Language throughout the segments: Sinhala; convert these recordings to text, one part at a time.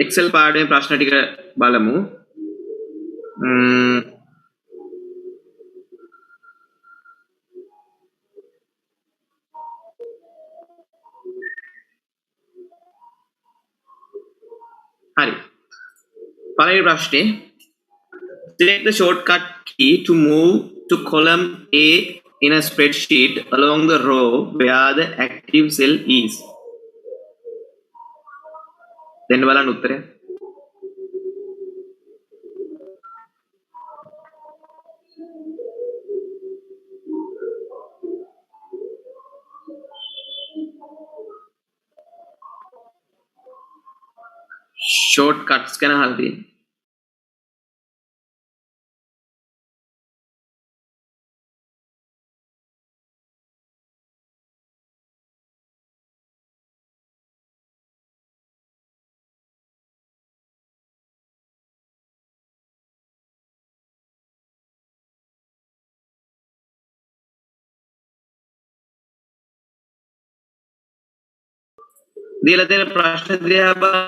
Excel පාඩමේ ප්‍රශ්න ටික බලමු. හරි. පළවෙනි ප්‍රශ්නේ. Select the shortcut key to move to column A in a spreadsheet along the row where the active cell is. දෙන්න බලන්න උත්තරය. shortcuts ගැන අහලා තියෙන්නේ. දීලා තියෙන ප්‍රශ්න දිහා බලනවා.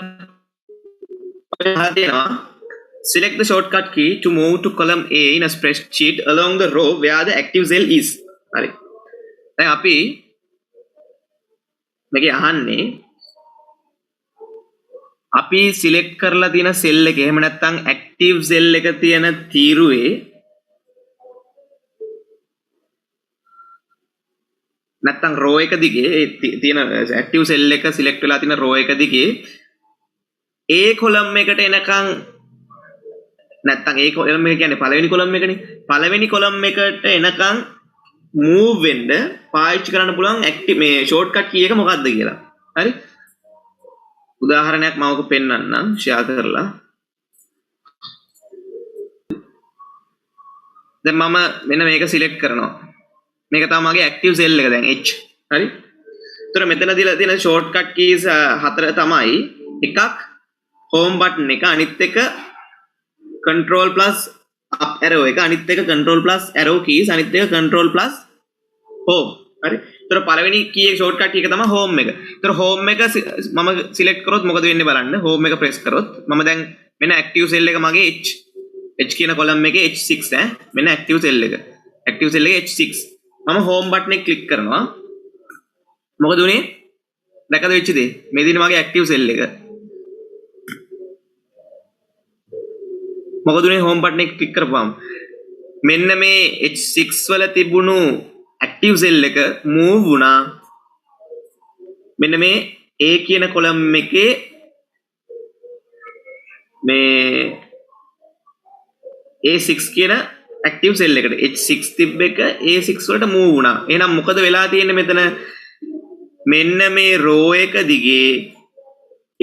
Select the shortcut key to move to column A in a spreadsheet along the row where the active cell is. හරි. දැන් අපි මේකේ අහන්නේ අපි සිලෙක්ට් කරලා තියෙන සෙල් එක එහෙම නැත්නම් ඇක්ටිව් සෙල් එක තියෙන තීරුවේ නැත්නම් රෝ එක දිගේ තියෙන ඇක්ටිව් සෙල් එක සිලෙක්ට් වෙලා තියෙන රෝ එක දිගේ A කොලම් එකට එනකන් නැත්නම් A කොලම් එක කියන්නේ පළවෙනි කොලම් එකනේ පළවෙනි කොලම් එකට එනකන් move වෙන්න පාවිච්චි කරන්න පුළුවන් ඇක්ටිව් මේ ෂෝට්කට් කී එක මොකක්ද කියලා. හරි? උදාහරණයක් මම ඔක පෙන්නන්නම් ෂෙයා කරලා. දැන් මම මෙන්න මේක සිලෙක්ට් කරනවා. මේක තමයි මගේ ඇක්ටිව් සෙල් එක දැන් H. හරි? ඒතර මෙතන දීලා තියෙන ෂෝට්කට් කීස් හතර තමයි එකක් home button එක අනිත් එක control plus up arrow එක අනිත් එක control plus arrow keys අනිත් එක control plus home. හරි? ඒතර පළවෙනි කී එක ෂෝට්කට් කී එක තමයි home එක. ඒතර home එක මම සිලෙක්ට් කරොත් මොකද වෙන්නේ බලන්න. home එක ප්‍රෙස් කරොත් මම දැන් මෙන්න ඇක්ටිව් සෙල් එක මගේ H කියන කොලම් එකේ H6 මෙන්න ඇක්ටිව් සෙල් එක. ඇක්ටිව් සෙල් එකේ H6. මම home button එක ක්ලික් කරනවා. මොකද උනේ? දැකද වෙච්ච දේ? මේ දින මගේ ඇක්ටිව් සෙල් එක. මොකද උනේ home button එක ක්ලික් කරපුවාම? මෙන්න මේ H6 වල තිබුණු ඇක්ටිව් සෙල් එක move වුණා. මෙන්න මේ A කියන කොලම් එකේ මේ A6 කියන ඇක්ටිව් සෙල් එකට H6 තිබ්බ එක A6 වලට move වුණා. එහෙනම් මොකද වෙලා තියෙන්නේ මෙතන? මෙන්න මේ row එක දිගේ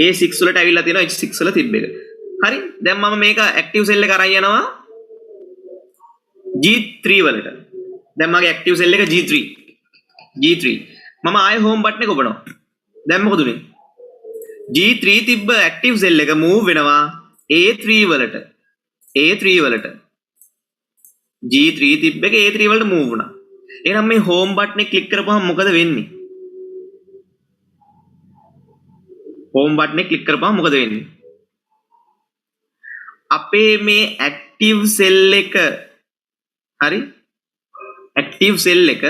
A6 වලට ඇවිල්ලා තියෙනවා H6 වල තිබ්බ එක. හරි? දැන් මම මේක ඇක්ටිව් සෙල් එක අරන් යනවා G3 වලට. දැන් මගේ ඇක්ටිව් සෙල් එක G3. මම ආයෙ home button එක ඔබනවා. දැන් මොකද උනේ? G3 තිබ්බ ඇක්ටිව් සෙල් එක move වෙනවා A3 වලට. G3 තිබ්බ එක A3 වලට move වුණා. එහෙනම් මේ home button එක ක්ලික් කරපුවහම මොකද වෙන්නේ? home button එක ක්ලික් කරපුවහම මොකද වෙන්නේ? අපේ මේ ඇක්ටිව් සෙල් එක හරි? ඇක්ටිව් සෙල් එක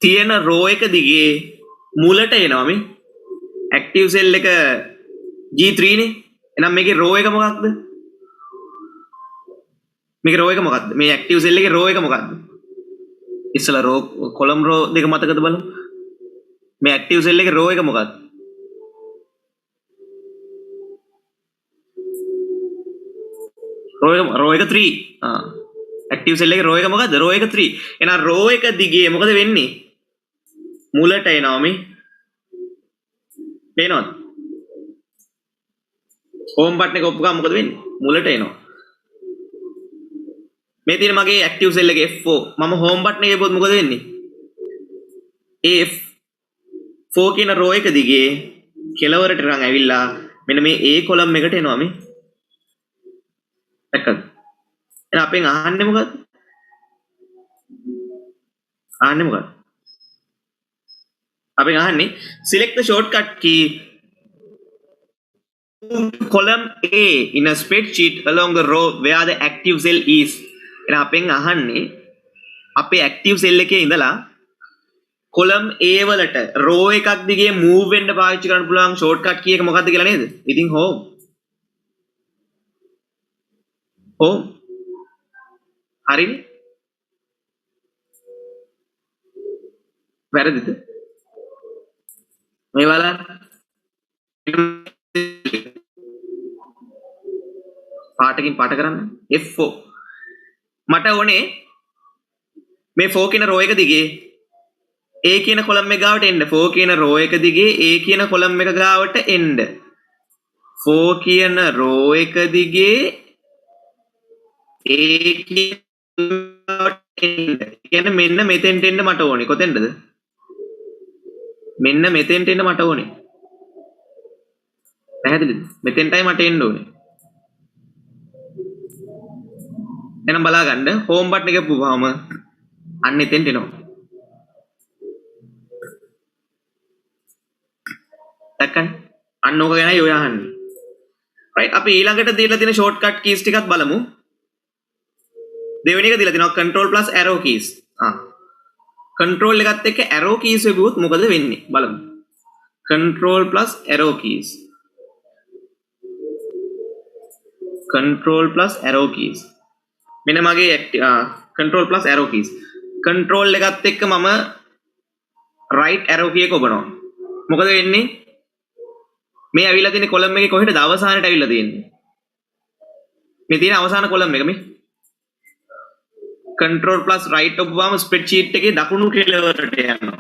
තියෙන row එක දිගේ මුලට එනවා මේ. ඇක්ටිව් සෙල් එක G3 නේ. එහෙනම් මේකේ row එක මොකක්ද? මේකේ row එක මොකක්ද? මේ ඇක්ටිව් සෙල් එකේ row එක මොකක්ද? ඉස්සලා row column row දෙක මතකද බලමු. මේ ඇක්ටිව් සෙල් එකේ row එක මොකක්ද? row එක 3. ඇක්ටිව් සෙල් එකේ row එක මොකක්ද? row එක 3. එහෙනම් row එක දිගේ මොකද වෙන්නේ? මුලට එනවා මේ. පේනවද? home button එක ඔප්පු ගාම මොකද වෙන්නේ? මුලට එනවා. මේ තියෙන මගේ ඇක්ටිව් සෙල් එක F4. මම home button එකේ පොත් මොකද වෙන්නේ? F4 කියන row එක දිගේ කෙලවරට රන් ඇවිල්ලා මෙන්න මේ A කොලම් එකට එනවා මේ. දැක්කද? එහෙනම් අපෙන් අහන්නේ මොකද්ද? අපෙන් අහන්නේ select the shortcut key column A in a spreadsheet along the row where the active cell is. එහෙනම් අපෙන් අහන්නේ අපේ active cell එකේ ඉඳලා column A වලට row එකක් දිගේ move වෙන්න පාවිච්චි කරන්න පුළුවන් shortcut key එක මොකක්ද කියලා නේද? ඉතින් home. home. හරිනේ? වැරදිද? මේ බලන්න. පාටකින් පාට කරන්න. F4. මට ඕනේ මේ 4 කියන row එක දිගේ A කියන column එක ගාවට එන්න. 4 කියන row එක දිගේ A කියන column එක ගාවට එන්න. 4 කියන row එක දිගේ A කියන එන්න. කියන්නේ මෙන්න මෙතෙන්ට එන්න මට ඕනේ. කොතෙන්ද? මෙන්න මෙතෙන්ට එන්න මට ඕනේ. පැහැදිලිද? මෙතෙන්ටයි මට එන්න ඕනේ. එහෙනම් බලා ගන්න home button එක පුවාම අන්න එතෙන්ට එනවා. දැක්කනේ? අන්න ඕක ගැනයි ඔය අහන්නේ. right අපි ඊළඟට දීලා තියෙන shortcut keys ටිකක් බලමු. දෙවෙනි එක දීලා තිනවා control plus arrow keys. control එකත් එක්ක arrow keys එකකුත් මොකද වෙන්නේ බලමු. control plus arrow keys. control plus arrow keys. මෙන්න මගේ control plus arrow keys. control එකත් එක්ක මම right arrow key එක ඔබනවා. මොකද වෙන්නේ? මේ ඇවිල්ලා තියෙන column එකේ කොහෙටද අවසානට ඇවිල්ලා තියෙන්නේ? මේ තියෙන අවසාන column එක මේ. control plus right ඔබවම spreadsheet එකේ දකුණු කෙළවරට යනවා.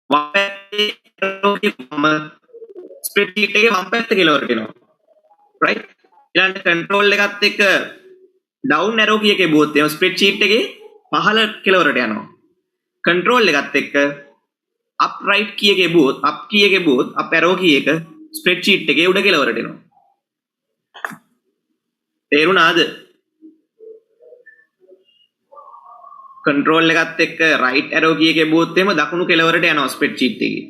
වම් පැත්තේ arrow key spreadsheet එකේ වම් පැත්ත කෙළවරට එනවා. right? ඊළඟ control එකත් එක්ක down arrow key එකේ බෝත් එම spreadsheet එකේ පහළ කෙළවරට යනවා. control එකත් එක්ක up right key එකේ බෝත් up key එකේ බෝත් up arrow key එක spreadsheet එකේ උඩ කෙළවරට එනවා. තේරුණාද? control එකත් එක්ක right arrow key එකේ බෝත් එම දකුණු කෙළවරට යනවා spreadsheet එකේ.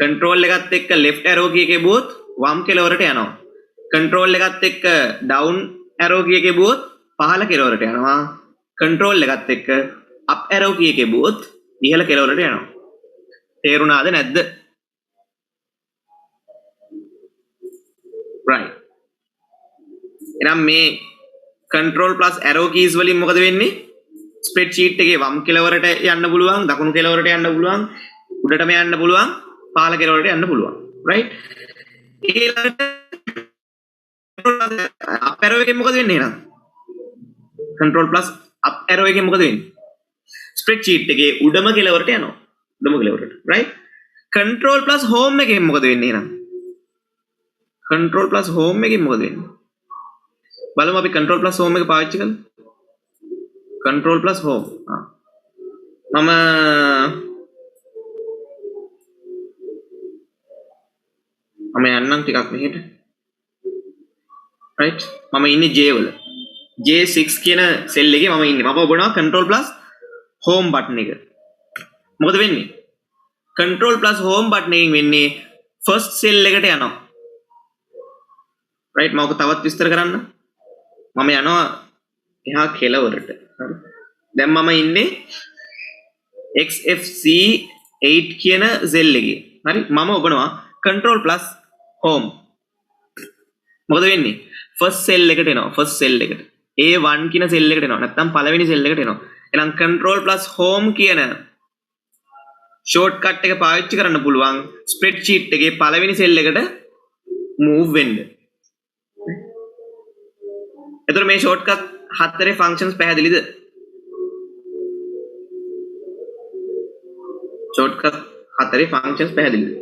control එකත් එක්ක left arrow key එකේ බෝත් වම් කෙළවරට යනවා. control එකත් එක්ක down arrow key එකේ බෝත් පහළ කෙළවරට යනවා. control එකත් එක්ක up arrow key එකේ බෝත් ඉහළ කෙළවරට යනවා. තේරුණාද නැද්ද? right. එහෙනම් මේ control plus arrow keys වලින් මොකද වෙන්නේ? spreadsheet එකේ වම් කෙළවරට යන්න පුළුවන්, දකුණු කෙළවරට යන්න පුළුවන්, උඩටම යන්න පුළුවන්, පහළ කෙළවරට යන්න පුළුවන්. right. ඊළඟට up arrow එකෙන් මොකද වෙන්නේ එහෙනම්? control plus up arrow එකෙන් මොකද වෙන්නේ? spreadsheet එකේ උඩම කෙළවරට යනවා. උඩම කෙළවරට. right. control plus home එකෙන් මොකද වෙන්නේ එහෙනම්? control plus home එකෙන් මොකද වෙන්නේ? බලමු අපි control plus home එක පාවිච්චි කරලා. control plus home. මම යන්නම් ටිකක් මෙහෙට. right. මම ඉන්නේ J වල. J6 කියන cell එකේ මම ඉන්නේ. මම ඔබනවා control plus home button එක. මොකද වෙන්නේ? control plus home button එකෙන් වෙන්නේ first cell එකට යනවා. right. මම ඔක තවත් විස්තර කරන්න. මම යනවා එහා කෙළවරට. හරි. දැන් මම ඉන්නේ XFC8 කියන cell එකේ. හරි. මම ඔබනවා control plus home. මොකද වෙන්නේ? first cell එකට එනවා. first cell එකට. A1 කියන cell එකට එනවා. නැත්නම් පළවෙනි cell එකට එනවා. එහෙනම් control plus home කියන shortcut එක පාවිච්චි කරන්න පුළුවන් spreadsheet එකේ පළවෙනි cell එකට move වෙන්න. එතකොට මේ shortcut හතරේ functions පැහැදිලිද? shortcut හතරේ functions පැහැදිලිද?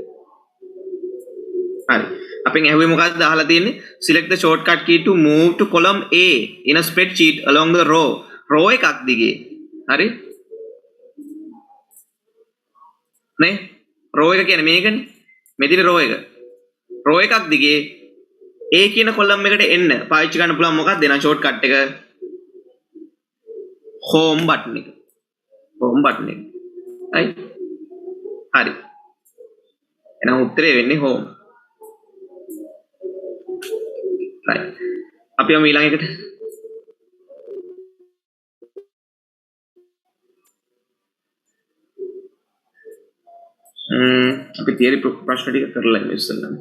හරි. අපෙන් ඇහුවේ මොකක්ද අහලා තියෙන්නේ? select the shortcut key to move to column A in a spreadsheet along the row එකක් දිගේ. හරි? නේ? row එක කියන්නේ මේකනේ. මෙතන row එක. row එකක් දිගේ A කියන column එකට එන්න පාවිච්චි කරන්න පුළුවන් මොකක්ද? එහෙනම් shortcut එක home button එක. home button එක. right? හරි. එහෙනම් උත්තරේ වෙන්නේ home. right අපි යමු ඊළඟ එකට අපි තියරි ප්‍රශ්න ටික කරලා ඉමු ඉස්සෙල්ලා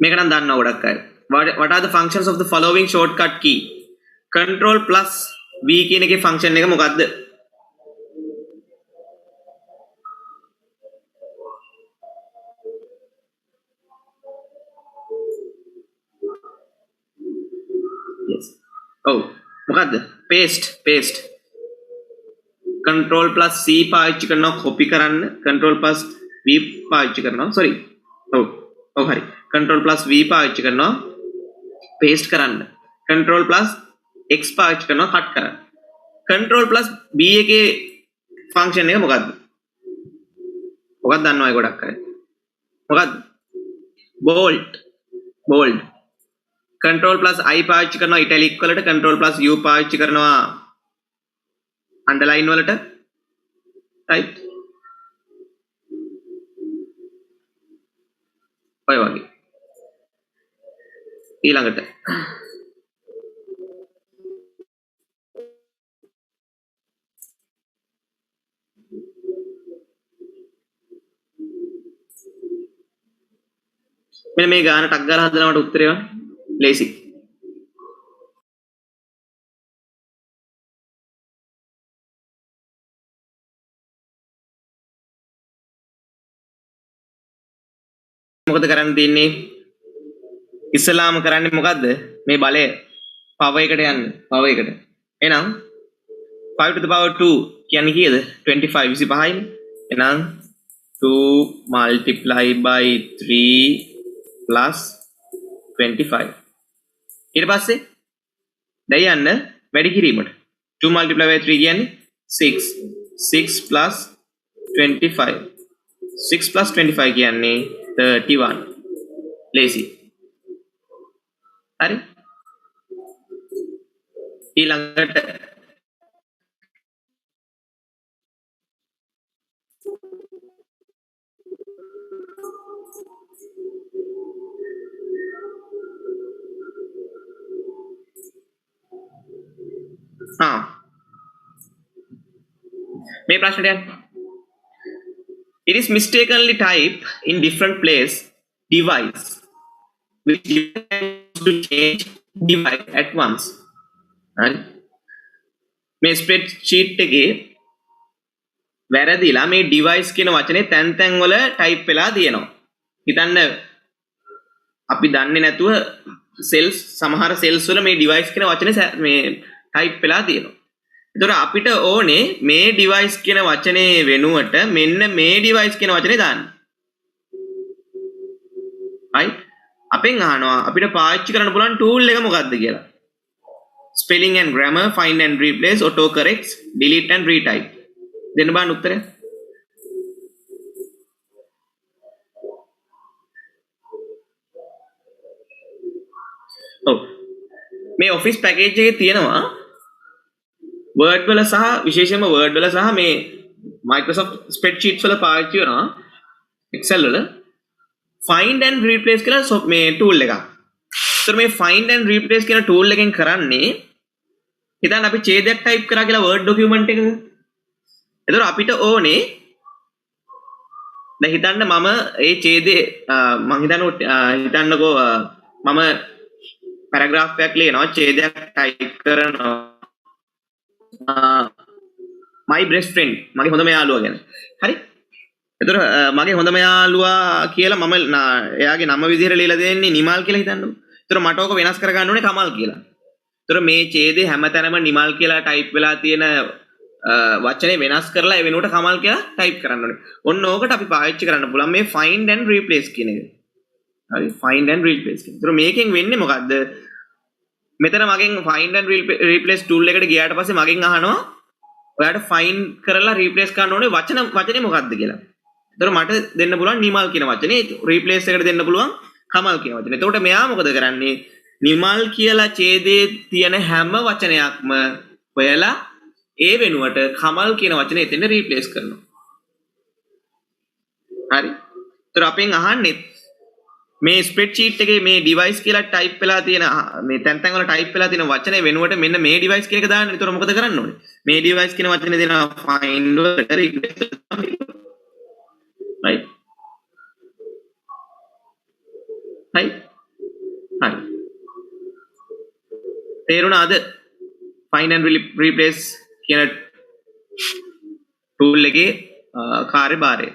මේක නම් දන්නවා ගොඩක් අය what are the functions of the following shortcut key control plus v කියන එකේ function එක මොකක්ද yes මොකක්ද paste control plus c පාවිච්චි කරනවා copy කරන්න control plus v පාවිච්චි කරනවා sorry හරි control plus v පාවිච්චි කරනවා paste කරන්න control plus x පාවිච්චි කරනවා cut කරන්න control plus b එකේ function එක මොකක්ද දන්නවා අය ගොඩක් අය මොකක්ද bold control plus I පාවිච්චි කරනවා italic වලට control plus u පාවිච්චි කරනවා underline වලට right ඔය වගේ ඊළඟට මෙන්න මේ ගාන ටක් ගාලා හදනවට උත්තරේ වань ලේසි මොකද කරන්න තියන්නේ ඉස්සලාම කරන්නේ මොකද්ද මේ බලය පවර් එකට යන්න පවර් එකට එහෙනම් 5 to the power 2 කියන්නේ කීයද 25 25 නේ එහෙනම් 2 multiply by 3 plus 25 ඊට පස්සේ දැන් යන්න වැඩි කිරීමට 2 multiply by 3 කියන්නේ 6 plus 25 6 plus 25 කියන්නේ 31 lazy හරි ඊළඟට මේ ප්‍රශ්නට යන්න it is mistakenly typed in different place device which to change device at once right මේ spreadsheet එකේ වැරදිලා මේ device කියන වචනේ තැන් තැන් වල type වෙලා තියෙනවා හිතන්න අපි දන්නේ නැතුව cells සමහර cells වල මේ device කියන වචනේ මේ type වෙලා තියෙනවා එතකොට අපිට ඕනේ මේ device කියන වචනේ වෙනුවට මෙන්න මේ device කියන වචනේ දාන්න right අපෙන් අහනවා අපිට පාවිච්චි කරන්න පුළුවන් tool එක මොකක්ද කියලා spelling and grammar find and replace auto correct delete and retype දෙන්න බලන්න උත්තරය මේ office package එකේ තියෙනවා word වල සහ විශේෂයෙන්ම word වල සහ මේ Microsoft spreadsheets වල පාවිච්චි කරනවා Excel වල find and replace කියලා මේ tool එකක්. ඒතර මේ find and replace කියන tool එකෙන් කරන්නේ හිතන්න අපි ඡේදයක් type කරා කියලා word document එකක. ඒතර අපිට ඕනේ දැන් හිතන්න මම ඒ ඡේදේ මම හිතන්නකෝ මම paragraph එකක් ලියනවා ඡේදයක් type කරනවා my best friend මගේ හොඳම යාළුවා ගැන. හරි? එතකොට මගේ හොඳම යාළුවා කියලා මම එයාගේ නම විදිහට ලියලා දෙන්නේ නිමල් කියලා හිතන්නකෝ. එතකොට මට ඕක වෙනස් කර ගන්න ඕනේ කමල් කියලා. එතකොට මේ ඡේදේ හැමතැනම නිමල් කියලා type වෙලා තියෙන වචනේ වෙනස් කරලා ඒ වෙනුවට කමල් කියලා type කරන්න ඕනේ. ඔන්න ඕකට අපි පාවිච්චි කරන්න පුළුවන් මේ find and replace කියන එක. හරි? find and replace කියන. එතකොට මේකෙන් වෙන්නේ මොකද්ද? මෙතන මගෙන් find and replace tool එකට ගියාට පස්සේ මගෙන් අහනවා ඔයාට find කරලා replace කරන්න ඕනේ වචනේ මොකක්ද කියලා. එතකොට මට දෙන්න පුළුවන් නිමල් කියන වචනේ replace එකට දෙන්න පුළුවන් කමල් කියන වචනේ. එතකොට මෙයා මොකද කරන්නේ? නිමල් කියලා ඡේදයේ තියෙන හැම වචනයක්ම හොයලා ඒ වෙනුවට කමල් කියන වචනේ එතන replace කරනවා. හරි? එතකොට අපෙන් අහන්නේ මේ ස්ප්‍රෙඩ්ෂීට් එකේ මේ ඩිවයිස් කියලා ටයිප් වෙලා තියෙන මේ තැන් තැන් වල ටයිප් වෙලා තියෙන වචනේ වෙනුවට මෙන්න මේ ඩිවයිස් කියන එක දාන්න. ඒතකොට මොකද කරන්න ඕනේ? මේ ඩිවයිස් කියන වචනේ දෙනවා find වලට request right right හරි. තේරුණාද? find and replace කියන tool එකේ කාර්යභාරය.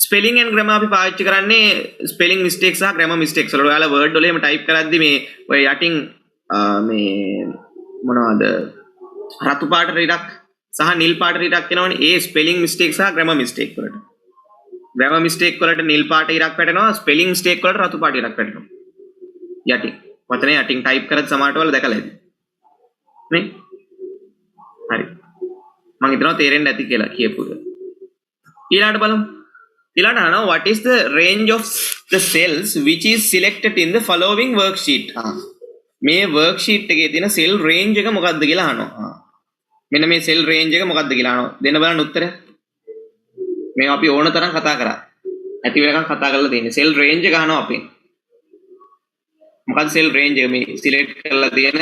ස්පෙලිං ඇන්ඩ් ග්‍රැමර් අපි පාවිච්චි කරන්නේ ස්පෙලිං මිස්ටේක්ස් සහ ග්‍රැමර් මිස්ටේක්ස් වල. ඔයාලා වර්ඩ් වල එහෙම ටයිප් කරද්දි මේ ඔය යටින් මේ මොනවද රතු පාට රිටක් සහ නිල් පාට රිටක් එනවනේ. ඒ ස්පෙලිං මිස්ටේක් සහ ග්‍රැමර් මිස්ටේක් වලට. ග්‍රැමර් මිස්ටේක් වලට නිල් පාට ඉරක් වැටෙනවා. ස්පෙලිං මිස්ටේක් වලට රතු පාට ඉරක් වැටෙනවා. යටින් වචනේ යටින් ටයිප් කරද්දි සමහරට වල දැකලා ඇති. නේ? හරි. මම හිතනවා තේරෙන්න ඇති කියලා කියපු එක. ඊළඟට බලමු. ඊළඟට අහනවා what is the range of the cells which is selected in the following worksheet. මේ worksheet එකේ තියෙන cell range එක මොකක්ද කියලා අහනවා. මෙන්න මේ cell range එක මොකක්ද කියලා අහනවා. දෙන්න බලන්න උත්තරය. මේ අපි ඕන තරම් කතා කරා. ඇති වෙනකන් කතා කරලා තියෙන්නේ. cell range එක අහනවා අපි. මොකක්ද cell range එක මේ select කරලා තියෙන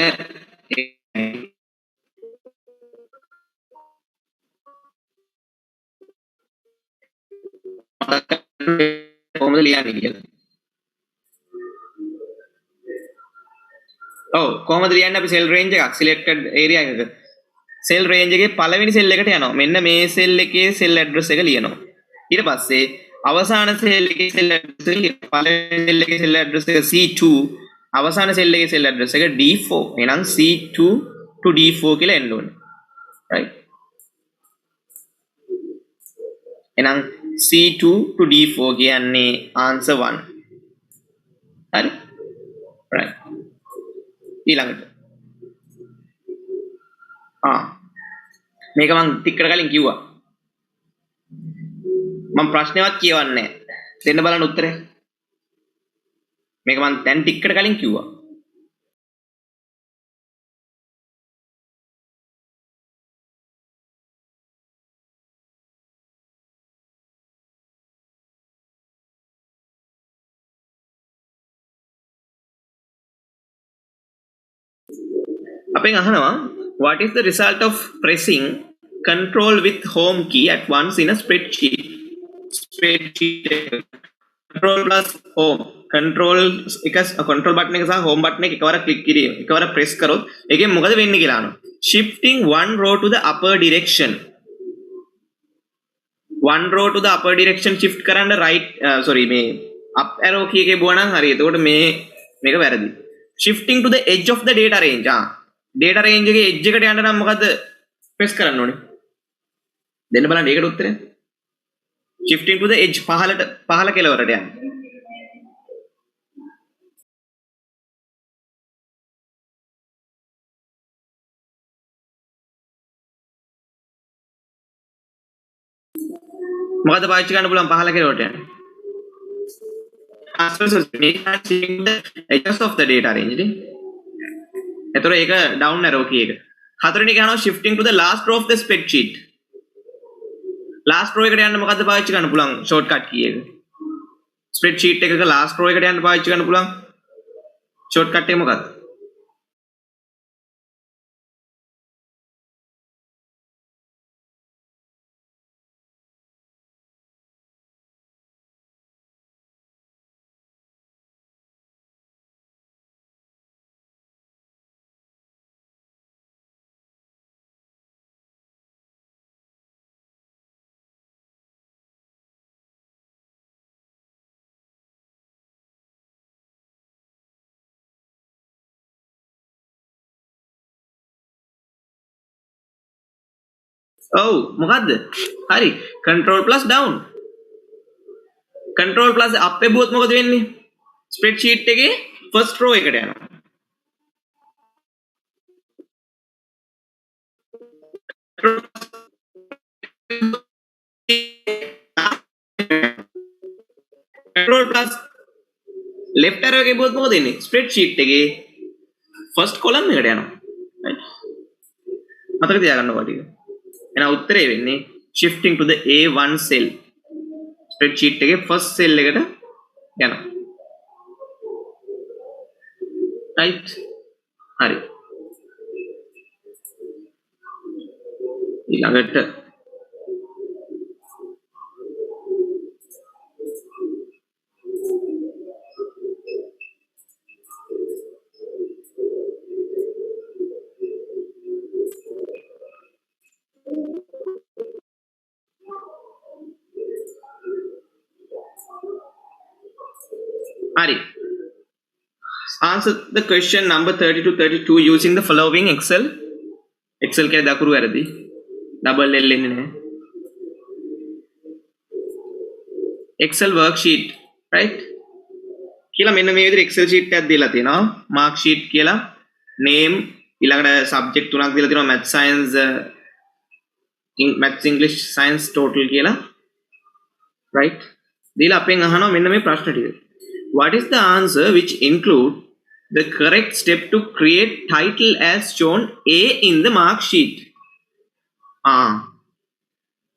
කොහොමද ලියන්නේ කියලා. ඔව් කොහොමද ලියන්නේ අපි cell range එකක් selected area එකක. cell range එකේ පළවෙනි cell එකට යනවා. මෙන්න මේ cell එකේ cell address එක ලියනවා. ඊට පස්සේ අවසාන cell එකේ cell address එක ලියනවා. පළවෙනි cell එකේ cell address එක C2, අවසාන cell එකේ cell address එක D4. එහෙනම් C2 to D4 කියලා එන්න ඕනේ. right. එහෙනම් C2 to D4 කියන්නේ answer 1. හරි. right. ඊළඟට. මේක මම ටිකකට කලින් කිව්වා. මම ප්‍රශ්නේවත් කියවන්නේ නැහැ. දෙන්න බලන්න උත්තරේ. මේක මම දැන් ටිකකට කලින් කිව්වා. අපෙන් අහනවා what is the result of pressing control with home key at once in a spreadsheet. control plus home control එක control button එක සහ home button එක එකවර click කිරීම එකවර press කරොත් ඒකෙන් මොකද වෙන්නේ කියලා අහනවා. shifting one row to the upper direction. one row to the upper direction shift කරන්න right මේ up arrow key එකේ බුවා නම් හරි. එතකොට මේක වැරදි. shifting to the edge of the data range. data range එකේ edge එකට යන්න නම් මොකද press කරන්න ඕනේ? දෙන්න බලන්න ඒකට උත්තරය. shifting to the edge පහළ කෙළවරට යන්න. මොකද පාවිච්චි කරන්න පුළුවන් පහළ කෙළවරට යන්න? edges of the data range නේ. එතකොට ඒක down arrow key එක. හතරවෙනි එක යනවා shifting to the last row of the spreadsheet. last row එකට යන්න මොකද්ද පාවිච්චි කරන්න පුළුවන් shortcut key එක? spreadsheet එකක last row එකට යන්න පාවිච්චි කරන්න පුළුවන් shortcut එක මොකක්ද? ඔව් මොකද්ද? හරි control plus down. control plus up එබුවොත් මොකද වෙන්නේ? spreadsheet එකේ first row එකට යනවා. control plus left arrow එකේ බුවොත් මොකද වෙන්නේ? spreadsheet එකේ first column එකට යනවා. right. මතක තියාගන්න ඕවා ටික. එහෙනම් උත්තරේ වෙන්නේ shifting to the A1 cell. spreadsheet එකේ first cell එකට යනවා. right හරි ඊළඟට හරි answer the question number 30 to 32 using the following excel කියලා දකුරු වැරදි double l එන්නේ නැහැ excel worksheet right කියලා මෙන්න මේ විදිහට excel sheet එකක් දීලා තියෙනවා mark sheet කියලා name ඊළඟට subject තුනක් දීලා තියෙනවා math science maths english science total කියලා right දීලා අපෙන් අහනවා මෙන්න මේ ප්‍රශ්න ටික what is the answer which include the correct step to create title as shown A in the mark sheet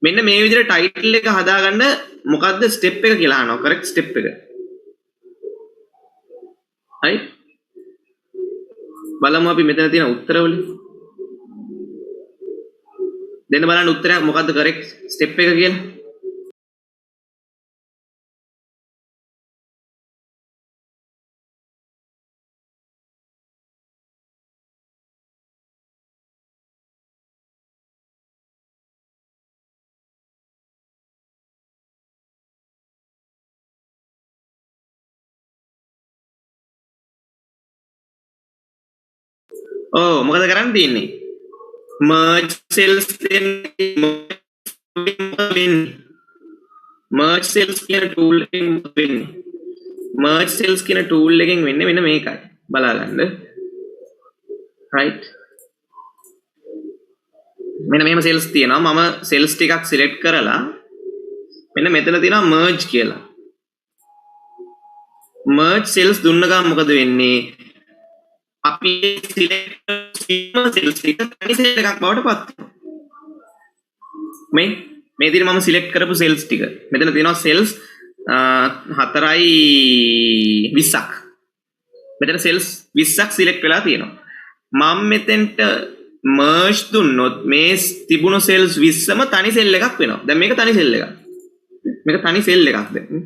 මෙන්න මේ විදිහට title එක හදාගන්න මොකද්ද step එක කියලා අහනවා correct step එක right බලමු අපි මෙතන තියෙන උත්තරවලින් දෙන්න බලන්න උත්තරයක් මොකද්ද correct step එක කියලා මොකද කරන්න තියෙන්නේ merge cells merge cells කියන tool එකෙන් වෙන්නේ merge cells කියන tool එකෙන් වෙන්නේ මෙන්න මේකයි බලා ගන්න right මෙන්න මෙහෙම cells තියෙනවා මම cells ටිකක් select කරලා මෙන්න මෙතන තියෙනවා merge කියලා merge cells දුන්න ගමන් මොකද වෙන්නේ අපි select cells එක තනි cell එකක් බවට පත් වෙනවා මේ විදිහට මම select කරපු cells ටික මෙතන තියෙනවා cells 4යි 20ක් මෙතන cells 20ක් select වෙලා තියෙනවා මම මෙතෙන්ට merge දුන්නොත් මේ තිබුණු cells 20ම තනි cell එකක් වෙනවා දැන් මේක තනි cell එකක් මේක තනි cell එකක් දැන්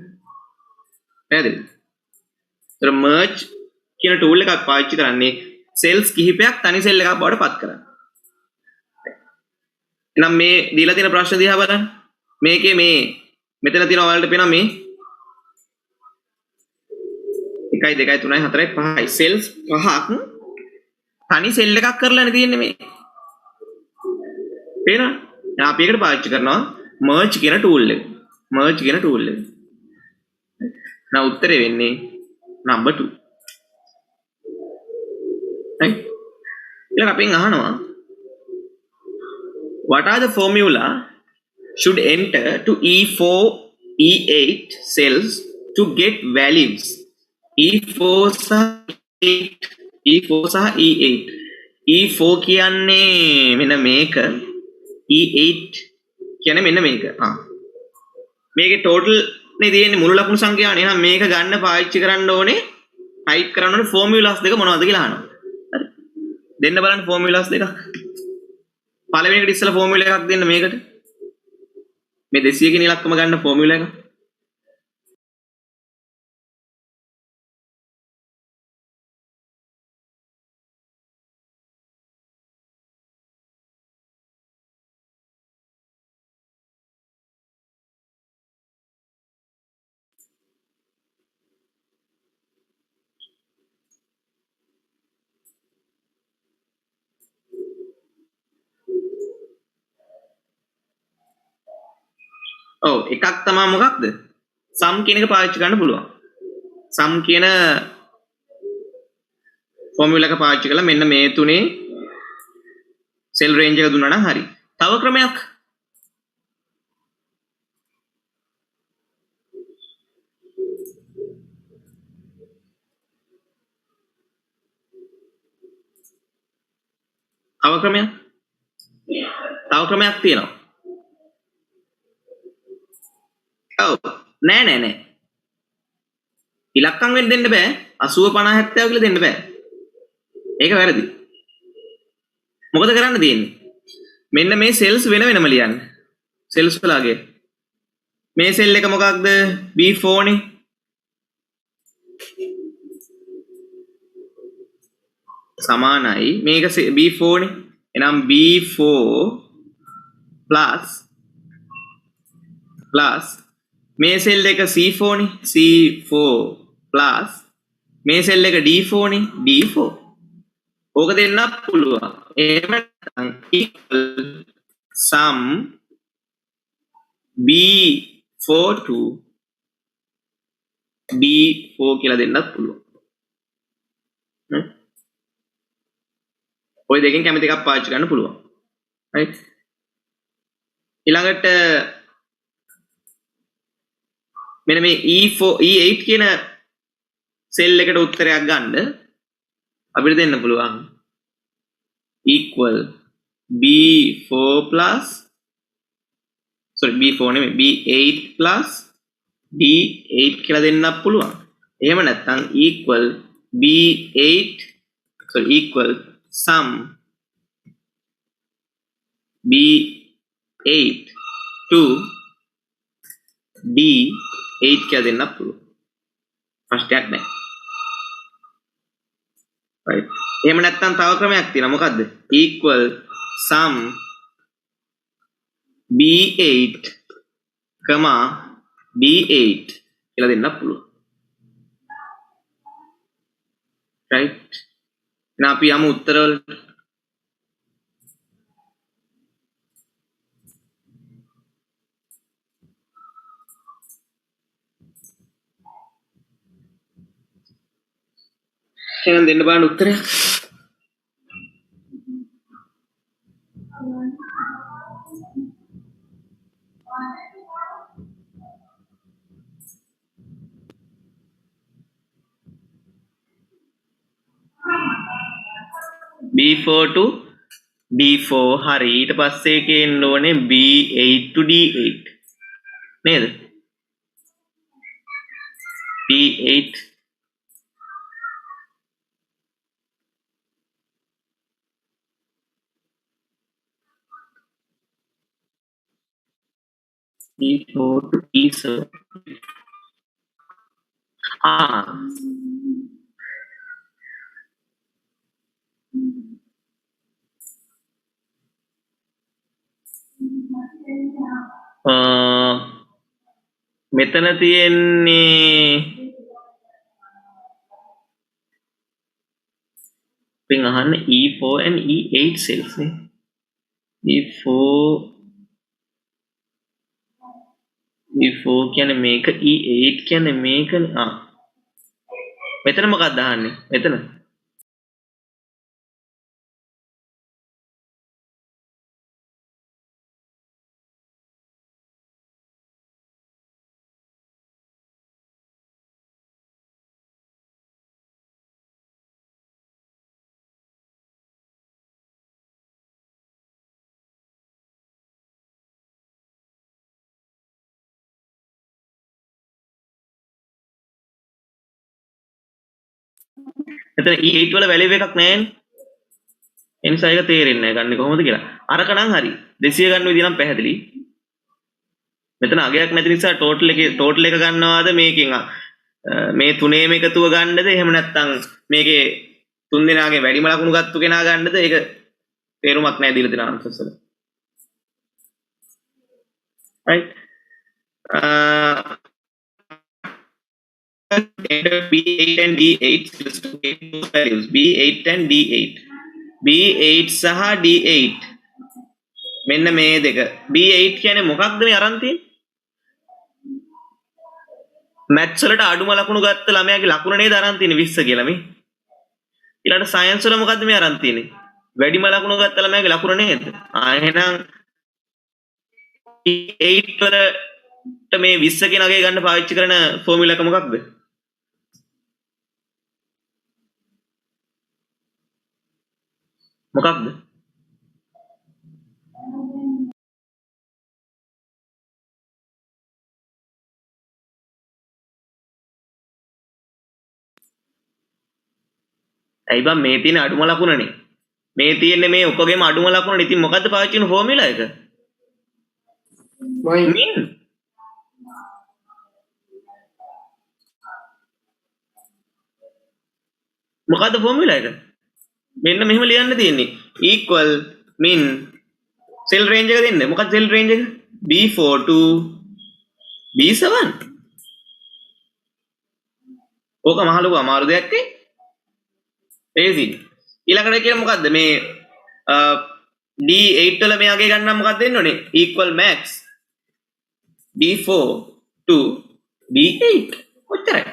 පැහැදිලිද ඒතර merge කියන tool එකක් පාවිච්චි කරන්නේ cells කිහිපයක් තනි cell එකක් බවට පත් කරන්න. එහෙනම් මේ දීලා තියෙන ප්‍රශ්න දිහා බලන්න. මේකේ මේ මෙතන තියෙන ඔයාලට පේනවා මේ 1 2 3 4 5යි cells පහක් තනි cell එකක් කරලානේ තියෙන්නේ මේ. පේනවද? දැන් අපි ඒකට පාවිච්චි කරනවා merge කියන tool එක. merge කියන tool එක. now උත්තරේ වෙන්නේ number 2. අපෙන් අහනවා what are the formula should enter to E4 E8 cells to get values E4 සහ E8 E4 කියන්නේ මෙන්න මේක E8 කියන්නේ මෙන්න මේක මේකේ total නේ තියෙන්නේ මුළු ලකුණු සංඛ්‍යාවනේ එහෙනම් මේක ගන්න පාවිච්චි කරන්න ඕනේ type කරන්න ඕනේ formulas දෙක මොනවද කියලා අහනවා දෙන්න බලන්න formulas දෙකක් පළවෙනි එකට ඉස්සලා formula එකක් දෙන්න මේකට මේ 200 කියන ඉලක්කම ගන්න formula එක එකක් තමයි මොකක්ද sum කියන එක පාවිච්චි කරන්න පුළුවන් sum කියන formula එක පාවිච්චි කරලා මෙන්න මේ තුනේ cell range එක දුන්නා නම් හරි තව ක්‍රමයක් තියෙනවා නෑ ඉලක්කම් වෙන්න දෙන්න බෑ 80 50 70 කියලා දෙන්න බෑ ඒක වැරදි. මොකද කරන්න තියෙන්නේ? මෙන්න මේ සෙල්ස් වෙන වෙනම ලියන්න. සෙල්ස් වලගේ මේ සෙල් එක මොකක්ද? B4 නේ. සමානයි මේක B4 නේ. එහෙනම් B4 plus මේ සෙල් එක C4 නේ. C4 plus මේ සෙල් එක D4 නේ. D4. ඕක දෙන්නත් පුළුවන්. එහෙම නැත්නම් equal sum B4 to D4 කියලා දෙන්නත් පුළුවන්. ඔය දෙකෙන් කැමති එකක් පාවිච්චි කරන්න පුළුවන්. right? ඊළඟට මෙන්න මේ E8 කියන සෙල් එකට උත්තරයක් ගන්න අපිට දෙන්න පුළුවන් equal B4 plus B4 නෙමෙයි B8 plus D8 කියලා දෙන්නත් පුළුවන්. එහෙම නැත්නම් equal equal sum B8 to D8 කියලා දෙන්නත් පුළුවන්. ප්‍රශ්නයක් නැහැ. right. එහෙම නැත්නම් තව ක්‍රමයක් තියෙනවා. මොකද්ද? equal sum B8, D8 කියලා දෙන්නත් පුළුවන්. right. එහෙනම් අපි යමු උත්තරවලට. එහෙනම් දෙන්න බලන්න උත්තරයක්. B4 to D4 හරි. ඊට පස්සේ එකේ එන්න ඕනේ B8 to D8 නේද? D8 D4 to D7 මෙතන තියෙන්නේ පින් අහන්න E4 and E8 cells නේ. E4 කියන්නේ මේක, E8 කියන්නේ මේකනේ. මෙතන මොකක්ද අහන්නේ? මෙතන මෙතන E8 වල වැලියු එකක් නැහැනේ. ඒ නිසා ඒක තේරෙන්නේ නැහැ ගන්න කොහොමද කියලා. අරක නම් හරි. 200 ගන්න විදිහ නම් පැහැදිලි. මෙතන අගයක් නැති නිසා ටෝටල් එක ගන්නවාද මේකෙන් මේ තුනේම එකතුව ගන්නද එහෙම නැත්නම් මේකේ තුන් දෙනාගේ වැඩිම ලකුණු ගත්තු කෙනා ගන්නද ඒක තේරුමක් නැහැ දීලා දෙන ආන්සර්ස් වල. right. B8 and D8 values B8 and D8 B8 සහ D8 මෙන්න මේ දෙක B8 කියන්නේ මොකක්ද මේ අරන් තියෙන්නේ මැත්ස් වලට අඩුම ලකුණු ගත්ත ළමයාගේ ලකුණ නේද අරන් තියෙන්නේ 20 කියලා මේ ඊළඟට සයන්ස් වල මොකද්ද මේ අරන් තියෙන්නේ වැඩිම ලකුණු ගත්ත ළමයාගේ ලකුණ නේද එහෙනම් B8 වලට මේ 20 කියන අගය ගන්න පාවිච්චි කරන ෆෝමියුලා එක මොකක්ද මොකක්ද ඇයි බං මේ තියෙන අඩුම ලකුණනේ. මේ තියෙන්නේ මේ ඔක්කොගේම අඩුම ලකුණනේ. ඉතින් මොකද්ද පාවිච්චි කරන ෆෝමියුලා එක? min. මොකද්ද ෆෝමියුලා එක? මෙන්න මෙහෙම ලියන්න තියෙන්නේ. equal min cell range එක දෙන්න. මොකක්ද cell range එක? B4 to B7. ඕක මහ ලොකු අමාරු දෙයක් නේ. easy. ඊළඟට කියලා මොකද්ද මේ D8 වල මෙයාගේ ගන්න මොකක්ද දෙන්න ඕනේ? equal max B4 to B8. ඔච්චරයි.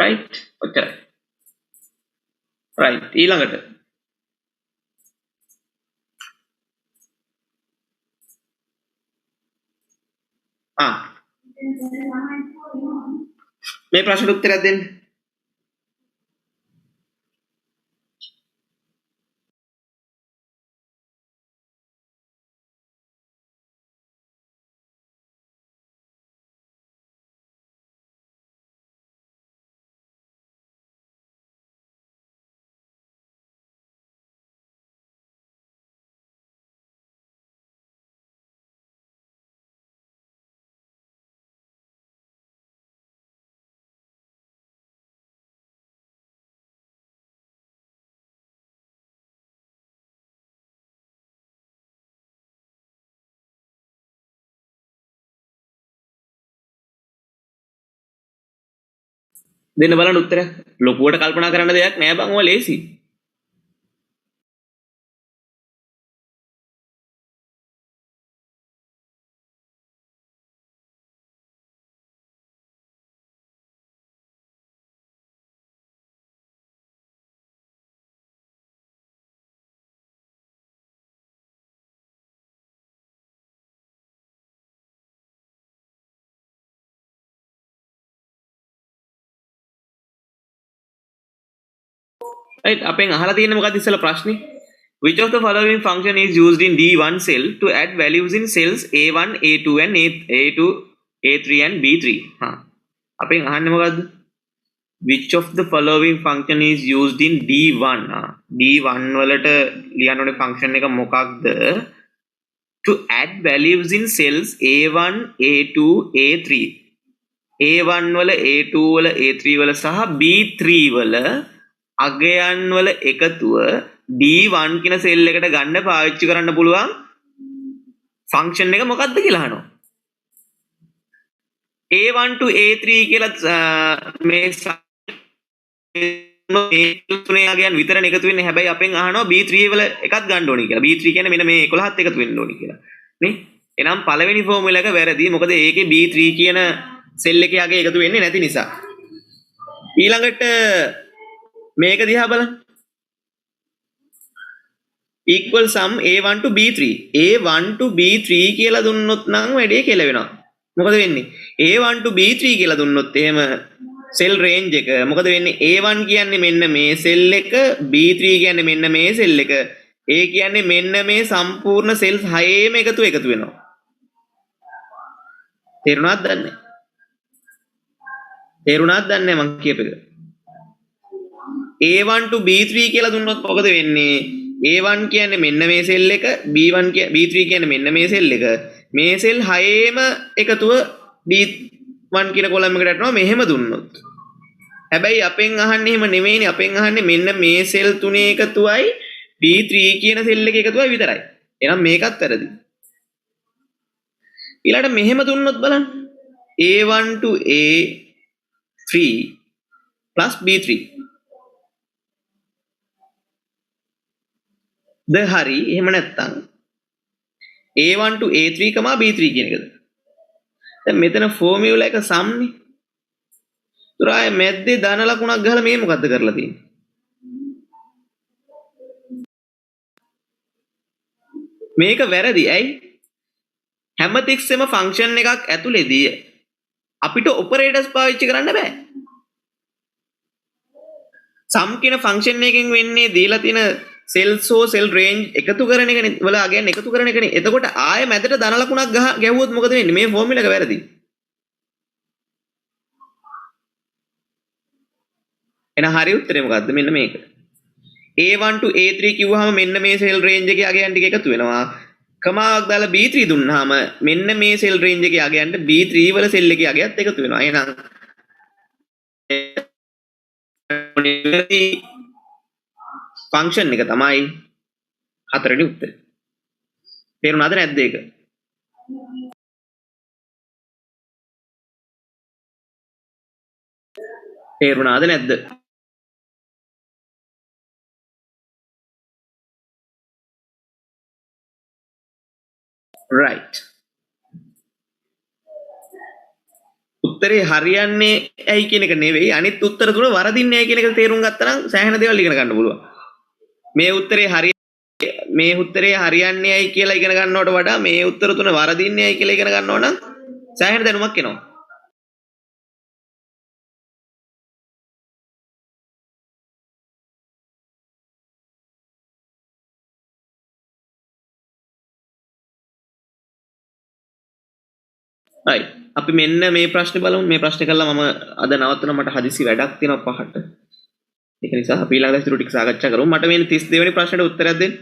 right ඔච්චරයි. right ඊළඟට මේ ප්‍රශ්නෙට උත්තරයක් දෙන්න. දෙන්න බලන්න උත්තරයක්. ලොකුවට කල්පනා කරන්න දෙයක් නෑ බං. ඔය ලේසි. right අපෙන් අහලා තියෙන්නේ මොකක්ද ඉස්සෙල්ලා ප්‍රශ්නේ? which of the following function is used in D1 cell to add values in cells A1 A2 and A2 A3 and B3? අපෙන් අහන්නේ මොකද්ද? which of the following function is used in D1? D1 වලට ලියන්න ඕනේ function එක මොකක්ද? to add values in cells A1 A2 A3. A1 වල A2 වල A3 වල සහ B3 වල අගයන් වල එකතුව D1 කියන සෙල් එකට ගන්න පාවිච්චි කරන්න පුළුවන් ෆන්ක්ෂන් එක මොකක්ද කියලා අහනවා. A1 to A3 කියලා මේ තුනේ අගයන් විතරනේ එකතු වෙන්නේ. හැබැයි අපෙන් අහනවා B3 වල එකක් ගන්න ඕනේ කියලා. B3 කියන්නේ මෙන්න මේ 11ත් එකතු වෙන්න ඕනේ කියලා. නේ? එහෙනම් පළවෙනි ෆෝමියුලා එක වැරදි. මොකද ඒකේ B3 කියන සෙල් එකේ අගය එකතු වෙන්නේ නැති නිසා. ඊළඟට මේක දිහා බලන්න. equal sum A1 to B3. A1 to B3 කියලා දුන්නොත් නම් වැඩේ කෙලවෙනවා. මොකද වෙන්නේ? A1 to B3 කියලා දුන්නොත් එහෙම cell range එක මොකද වෙන්නේ? A1 කියන්නේ මෙන්න මේ cell එක, B3 කියන්නේ මෙන්න මේ cell එක. ඒ කියන්නේ මෙන්න මේ සම්පූර්ණ cells 6ෙම එකතු වෙනවා. තේරුණාද දන්නේ? තේරුණාද දන්නේ මං කියපේක? A1 to B3 කියලා දුන්නොත් මොකද වෙන්නේ? A1 කියන්නේ මෙන්න මේ සෙල් එක, B3 කියන්නේ මෙන්න මේ සෙල් එක. මේ සෙල් 6ෙම එකතුව D1 කියන කොලම් එකට යනවා මෙහෙම දුන්නොත්. හැබැයි අපෙන් අහන්නේ එහෙම නෙමෙයිනේ. අපෙන් අහන්නේ මෙන්න මේ සෙල් තුනේ එකතුවයි B3 කියන සෙල් එකේ එකතුවයි විතරයි. එහෙනම් මේකත් වැරදි. ඊළඟට මෙහෙම දුන්නොත් බලන්න. A1 to A3 plus B3 ද හරි. එහෙම නැත්නම් A1 to A3, B3 කියන එකද? දැන් මෙතන ෆෝමියුලා එක sum නේ. ඒතර ආයේ මැද්දේ ධන ලකුණක් ගහලා මේ මොකද්ද කරලා තියෙන්නේ? මේක වැරදි. ඇයි? හැමතිස්සෙම ෆන්ක්ෂන් එකක් ඇතුලේදී අපිට ඔපරේටර්ස් පාවිච්චි කරන්න බෑ. sum කියන ෆන්ක්ෂන් එකකින් වෙන්නේ දීලා තියෙන සෙල්ස් හෝ සෙල් රේන්ජ් එකතු කරන එකනේ වල අගයන් එකතු කරන එකනේ. එතකොට ආයෙ මැදට ධන ලකුණක් ගැහුවොත් මොකද වෙන්නේ? මේ ෆෝමියුලා එක වැරදි. එහෙනම් හරි උත්තරේ මොකද්ද? මෙන්න මේක. A1 to A3 කිව්වහම මෙන්න මේ සෙල් රේන්ජ් එකේ අගයන් ටික එකතු වෙනවා. කමාවක් දාලා B3 දුන්නාම මෙන්න මේ සෙල් රේන්ජ් එකේ අගයන්ට B3 වල සෙල් එකේ අගයත් එකතු වෙනවා. එහෙනම් ෆන්ක්ෂන් එක තමයි හතරවෙනි උත්තරේ. තේරුණාද නැද්ද ඒක? තේරුණාද නැද්ද? right. උත්තරේ හරියන්නේ ඇයි කියන එක නෙවෙයි අනිත් උත්තර තුන වරදින්නේ ඇයි කියන එක තේරුම් ගත්තා නම් සෑහෙන දේවල් ඉගෙන ගන්න පුළුවන්. මේ උත්තරේ හරියන්නේ ඇයි කියලා ඉගෙන ගන්නවට වඩා මේ උත්තර තුන වරදින්නේ ඇයි කියලා ඉගෙන ගන්නවා නම් සෑහෙන දැනුමක් එනවා. right. අපි මෙන්න මේ ප්‍රශ්නේ බලමු. මේ ප්‍රශ්නේ කළා මම අද නවත්තන මට හදිසි වැඩක් තියෙනවා 5ට. ඒක නිසා අපි ඊළඟ දවසේ ටික සාකච්ඡා කරමු. මට මේ 32 වෙනි ප්‍රශ්නෙට උත්තරයක් දෙන්න.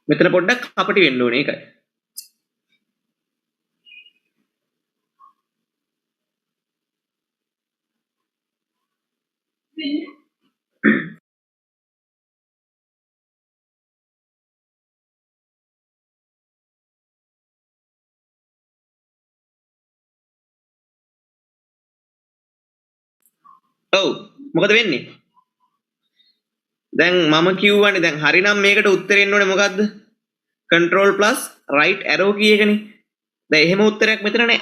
මෙතන පොඩ්ඩක් අපිට වෙන්න ඕනේ ඒකයි. ඔව් මොකද වෙන්නේ? දැන් මම කිව්වනේ දැන් හරිනම් මේකට උත්තරේ එන්න ඕනේ මොකද්ද? control plus right arrow key එකනේ. දැන් එහෙම උත්තරයක් මෙතන නැහැ.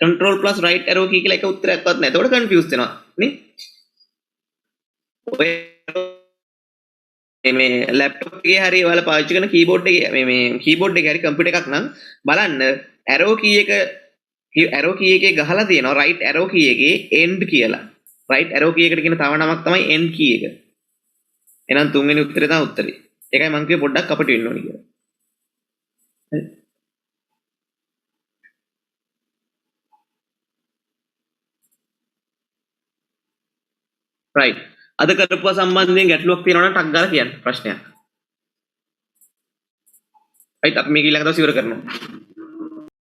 control plus right arrow key කියලා එක උත්තරයක්වත් නැහැ. එතකොට confused වෙනවා නේ? ඔය මේ ලැප්ටොප් එකේ හරි ඔයාලා පාවිච්චි කරන කීබෝඩ් එකේ මේ කීබෝඩ් එකේ හරි කම්පියුටර් එකක් නම් බලන්න arrow key එකේ ගහලා තියෙනවා right arrow key එකේ end කියලා. right arrow key එකට කියන තව නමක් තමයි end key එක. එහෙනම් තුන්වෙනි උත්තරේ තමයි උත්තරේ. ඒකයි මම කිව්වේ පොඩ්ඩක් අපිට වෙන්න ඕනේ කියලා. right. අද කරපුවා සම්බන්ධයෙන් ගැටලුවක් තියෙනවා නම් ටක් ගාලා කියන්න ප්‍රශ්නයක්. right අපි මේක ඊළඟ දවසේ ඉවර කරනවා.